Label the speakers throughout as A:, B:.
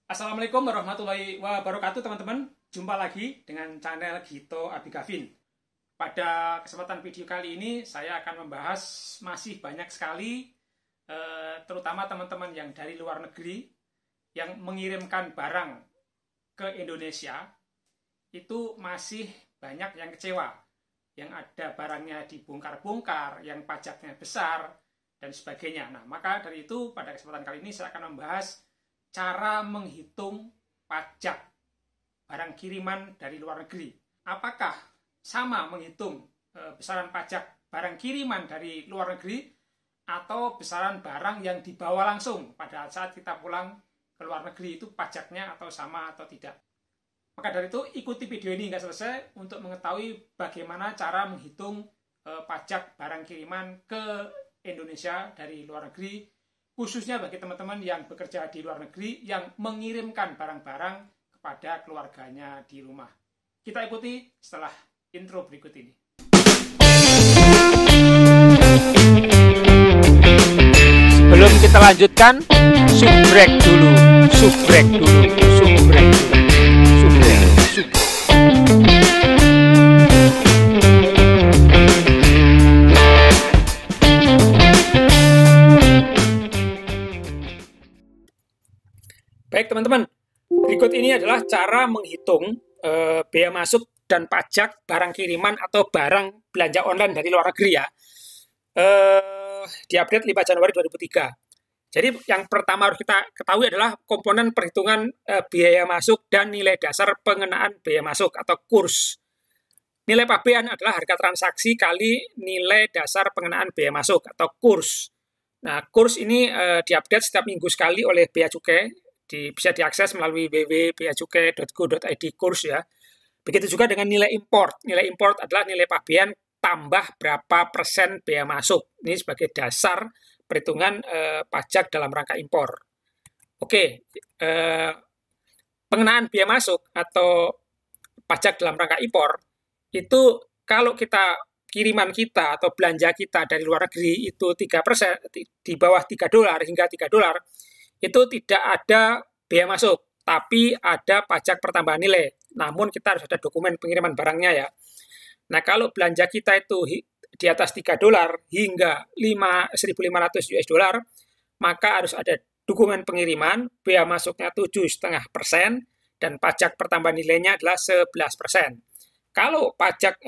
A: Assalamualaikum warahmatullahi wabarakatuh teman-teman. Jumpa lagi dengan channel Gito Abi Gavin. Pada kesempatan video kali ini saya akan membahas masih banyak sekali terutama teman-teman yang dari luar negeri yang mengirimkan barang ke Indonesia itu masih banyak yang kecewa. Yang ada barangnya dibongkar-bongkar, yang pajaknya besar dan sebagainya. Nah, maka dari itu pada kesempatan kali ini saya akan membahas cara menghitung pajak barang kiriman dari luar negeri. Apakah sama menghitung besaran pajak barang kiriman dari luar negeri atau besaran barang yang dibawa langsung pada saat kita pulang ke luar negeri, itu pajaknya atau sama atau tidak? Maka dari itu ikuti video ini hingga selesai untuk mengetahui bagaimana cara menghitung pajak barang kiriman ke Indonesia dari luar negeri, khususnya bagi teman-teman yang bekerja di luar negeri yang mengirimkan barang-barang kepada keluarganya di rumah. Kita ikuti setelah intro berikut ini.
B: Sebelum kita lanjutkan, subrek dulu.
A: Baik teman-teman, berikut ini adalah cara menghitung bea masuk dan pajak barang kiriman atau barang belanja online dari luar negeri ya. Diupdate 5 Januari 2003. Jadi yang pertama harus kita ketahui adalah komponen perhitungan biaya masuk dan nilai dasar pengenaan biaya masuk atau kurs. Nilai pabean adalah harga transaksi kali nilai dasar pengenaan biaya masuk atau kurs. Nah, kurs ini diupdate setiap minggu sekali oleh Bea Cukai. Bisa diakses melalui www.beacukai.go.id kurs ya. Begitu juga dengan nilai import. Nilai import adalah nilai pabean tambah berapa persen bea masuk. Ini sebagai dasar perhitungan pajak dalam rangka impor. Oke, pengenaan bea masuk atau pajak dalam rangka impor itu kalau kiriman kita atau belanja kita dari luar negeri itu 3%, di bawah $3 hingga $3, itu tidak ada bea masuk, tapi ada pajak pertambahan nilai. Namun kita harus ada dokumen pengiriman barangnya ya. Nah, kalau belanja kita itu di atas $3 hingga $1.500, maka harus ada dokumen pengiriman, bea masuknya 7,5%, dan pajak pertambahan nilainya adalah 11%. Kalau pajak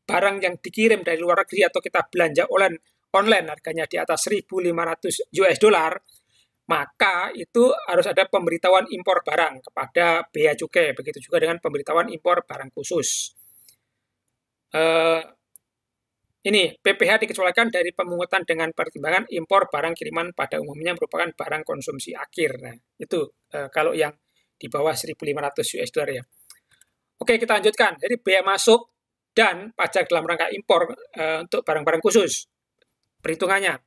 A: barang yang dikirim dari luar negeri atau kita belanja online harganya di atas $1.500, maka itu harus ada pemberitahuan impor barang kepada Bea Cukai. Begitu juga dengan pemberitahuan impor barang khusus. Ini PPh dikecualikan dari pemungutan dengan pertimbangan impor barang kiriman pada umumnya merupakan barang konsumsi akhir. Nah, itu kalau yang di bawah $1.500 ya. Oke, kita lanjutkan. Jadi bea masuk dan pajak dalam rangka impor untuk barang-barang khusus. Perhitungannya.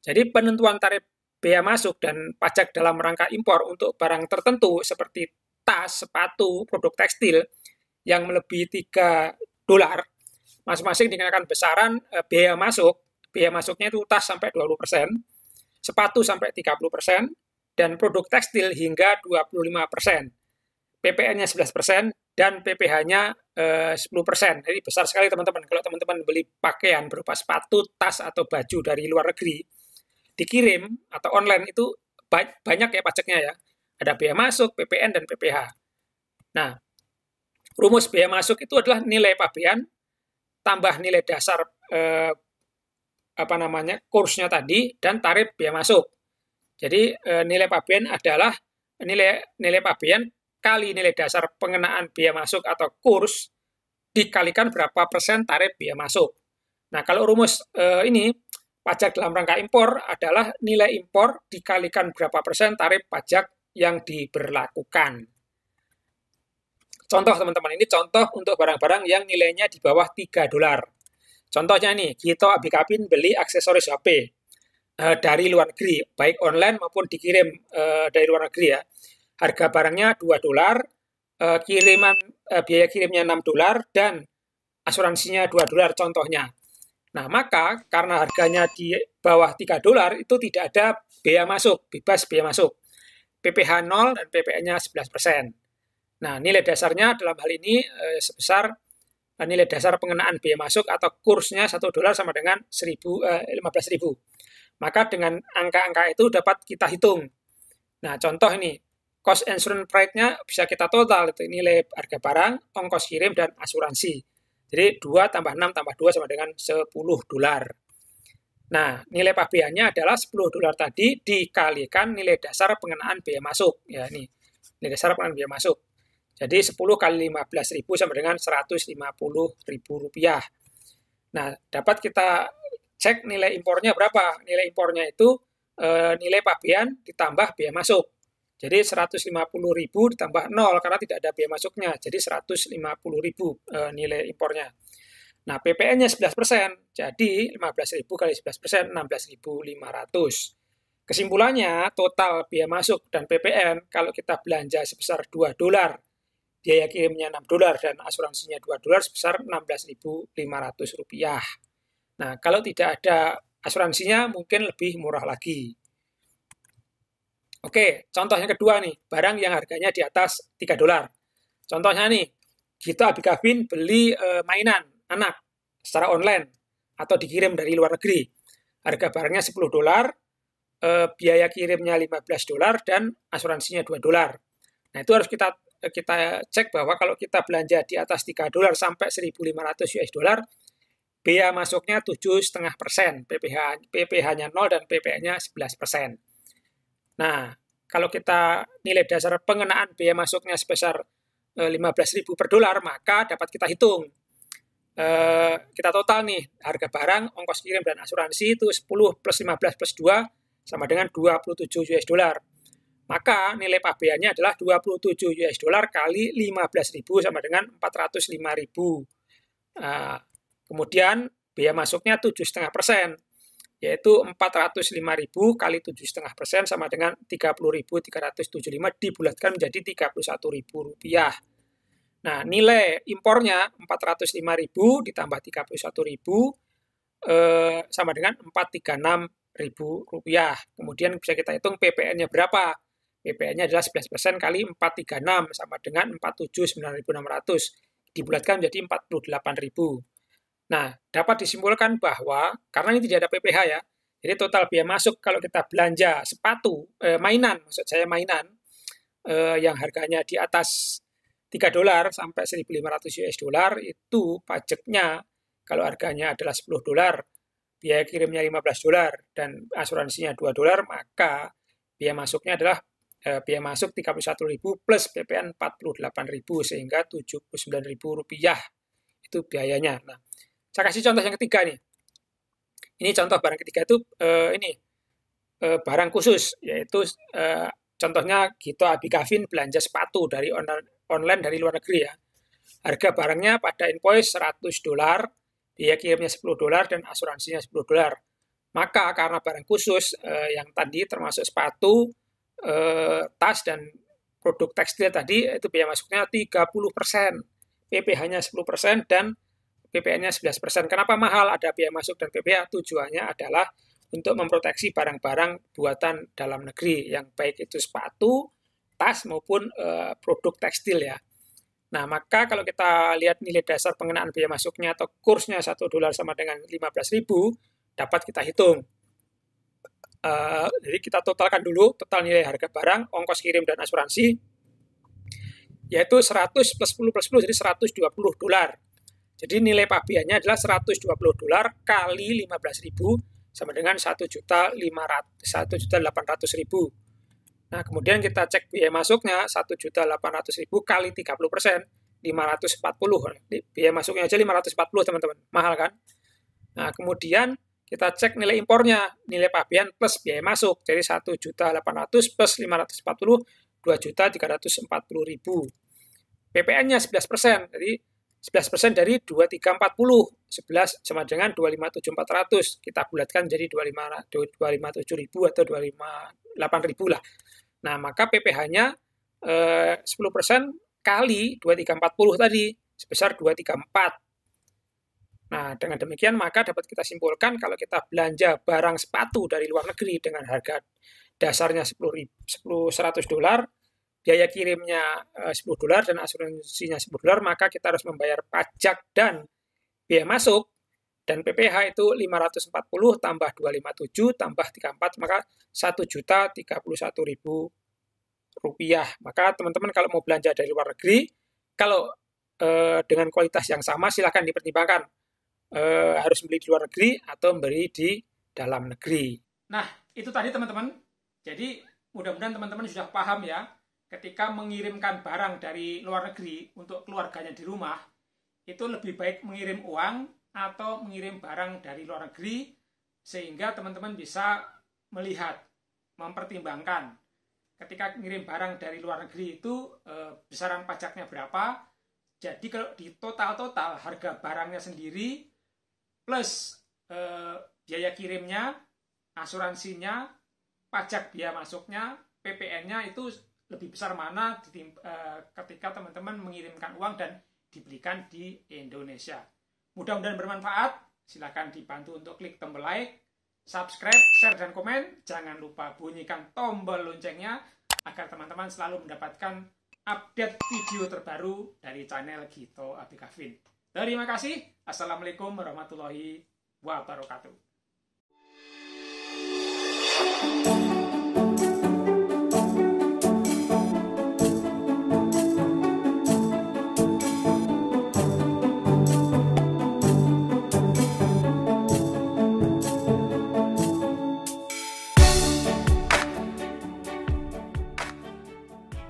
A: Jadi penentuan tarif bea masuk dan pajak dalam rangka impor untuk barang tertentu seperti tas, sepatu, produk tekstil yang melebihi $3, masing-masing dikenakan besaran bea masuk. Bea masuknya itu tas sampai 20%, sepatu sampai 30%, dan produk tekstil hingga 25%. PPN-nya 11% dan PPh-nya 10%. Jadi besar sekali teman-teman. Kalau teman-teman beli pakaian berupa sepatu, tas, atau baju dari luar negeri, dikirim atau online itu banyak ya pajaknya ya. Ada bea masuk, PPN, dan PPh. Nah, rumus bea masuk itu adalah nilai pabean tambah nilai dasar kursnya tadi dan tarif bea masuk. Jadi nilai pabean adalah nilai pabean kali nilai dasar pengenaan bea masuk atau kurs dikalikan berapa persen tarif bea masuk. Nah, kalau rumus ini pajak dalam rangka impor adalah nilai impor dikalikan berapa persen tarif pajak yang diberlakukan. Contoh teman-teman, ini contoh untuk barang-barang yang nilainya di bawah $3. Contohnya nih, Gito Abi Gavin beli aksesoris HP dari luar negeri, baik online maupun dikirim dari luar negeri ya. Harga barangnya $2, biaya kirimnya $6, dan asuransinya $2 contohnya. Nah, maka karena harganya di bawah $3 itu tidak ada bea masuk, bebas bea masuk. PPh 0 dan PPN-nya 11%. Nah, nilai dasarnya dalam hal ini sebesar nilai dasar pengenaan biaya masuk atau kursnya $1 sama dengan 15.000. Maka dengan angka-angka itu dapat kita hitung. Nah, contoh ini, cost insurance price-nya bisa kita total, itu nilai harga barang, ongkos kirim, dan asuransi. Jadi 2 tambah 6 tambah 2 sama dengan $10. Nah, nilai pabeannya adalah $10 tadi dikalikan nilai dasar pengenaan biaya masuk. Ya, ini nilai dasar pengenaan biaya masuk. Jadi 10 kali 15.000 sama dengan Rp150.000. Nah, dapat kita cek nilai impornya berapa. Nilai impornya itu nilai pabean ditambah biaya masuk. Jadi 150.000 ditambah 0 karena tidak ada biaya masuknya. Jadi 150.000 nilai impornya. Nah, PPN-nya 11%, jadi 15.000 kali 11%, 16.500. Kesimpulannya, total biaya masuk dan PPN, kalau kita belanja sebesar $2, biaya kirimnya $6, dan asuransinya $2 sebesar Rp16.500. Nah, kalau tidak ada asuransinya, mungkin lebih murah lagi. Oke, contoh yang kedua nih, barang yang harganya di atas $3. Contohnya nih, kita Abigavin beli mainan anak secara online atau dikirim dari luar negeri. Harga barangnya $10, biaya kirimnya $15 dan asuransinya $2. Nah, itu harus kita cek bahwa kalau kita belanja di atas $3 sampai $1.500, biaya masuknya 7,5%, PPh-nya 0 dan PPN-nya 11%. Nah, kalau kita nilai dasar pengenaan biaya masuknya sebesar 15.000 per dolar, maka dapat kita hitung. Kita total nih, harga barang, ongkos kirim, dan asuransi itu 10 plus 15 plus 2 sama dengan $27. Maka nilai pabeannya adalah $27 kali 15.000 sama dengan 405.000. Kemudian biaya masuknya 7,5%, yaitu 405.000 kali 7,5% sama dengan 30.375 dibulatkan menjadi Rp31.000. Nah, nilai impornya 405.000 ditambah 31.000 sama dengan Rp436.000. Kemudian bisa kita hitung PPN-nya berapa. PPN-nya adalah 11% kali 436 sama dengan 479.600 dibulatkan menjadi 48.000. Nah, dapat disimpulkan bahwa karena ini tidak ada PPh ya, jadi total biaya masuk kalau kita belanja sepatu, mainan, maksud saya mainan, yang harganya di atas $3 sampai $1.500 itu pajaknya kalau harganya adalah $10, biaya kirimnya $15 dan asuransinya $2, maka biaya masuknya adalah biaya masuk 31.000 plus PPN 48.000 sehingga Rp79.000 itu biayanya. Nah, saya kasih contoh yang ketiga nih. Ini contoh barang ketiga itu barang khusus, yaitu contohnya Gito Abigavin belanja sepatu dari online dari luar negeri ya. Harga barangnya pada invoice $100, biaya kirimnya $10 dan asuransinya $10. Maka karena barang khusus yang tadi termasuk sepatu, tas dan produk tekstil tadi itu biaya masuknya 30%, PPh-nya 10% dan PPN-nya 11%. Kenapa mahal ada biaya masuk dan PPh? Tujuannya adalah untuk memproteksi barang-barang buatan dalam negeri yang baik itu sepatu, tas maupun produk tekstil ya. Nah, maka kalau kita lihat nilai dasar pengenaan biaya masuknya atau kursnya $1 sama dengan 15.000, dapat kita hitung. Jadi kita totalkan dulu total nilai harga barang, ongkos kirim dan asuransi, yaitu 100 plus 10 plus 10 jadi $120. Jadi nilai pabeannya adalah $120 kali 15.000 sama dengan 1.800.000. Nah, kemudian kita cek biaya masuknya 1.800.000 kali 30%, 540. Biaya masuknya aja 540, teman-teman. Mahal kan? Nah, kemudian kita cek nilai impornya, nilai pabean plus biaya masuk. Jadi 1.800.000 plus 540, 2.340.000. PPN-nya 11%. Jadi 11% dari 2340, 11 sama dengan 25.700. Kita bulatkan jadi 25.700 atau 28.000 lah. Nah, maka PPh-nya 10% kali 2340 tadi sebesar 234. Nah, dengan demikian maka dapat kita simpulkan kalau kita belanja barang sepatu dari luar negeri dengan harga dasarnya $100, biaya kirimnya $10 dan asuransinya $10, maka kita harus membayar pajak dan biaya masuk dan PPh itu 540 tambah 257 tambah 34, maka Rp1.031.000. Maka teman-teman kalau mau belanja dari luar negeri, kalau dengan kualitas yang sama silahkan dipertimbangkan harus beli di luar negeri atau beli di dalam negeri. Nah, itu tadi teman-teman. Jadi mudah-mudahan teman-teman sudah paham ya, ketika mengirimkan barang dari luar negeri untuk keluarganya di rumah, itu lebih baik mengirim uang atau mengirim barang dari luar negeri, sehingga teman-teman bisa melihat, mempertimbangkan ketika mengirim barang dari luar negeri itu besaran pajaknya berapa. Jadi kalau di total harga barangnya sendiri plus biaya kirimnya, asuransinya, pajak biaya masuknya, PPN-nya itu lebih besar mana ketika teman-teman mengirimkan uang dan dibelikan di Indonesia. Mudah-mudahan bermanfaat. Silakan dibantu untuk klik tombol like, subscribe, share, dan komen. Jangan lupa bunyikan tombol loncengnya agar teman-teman selalu mendapatkan update video terbaru dari channel Gito Abi Gavin. Terima kasih. Assalamualaikum warahmatullahi wabarakatuh.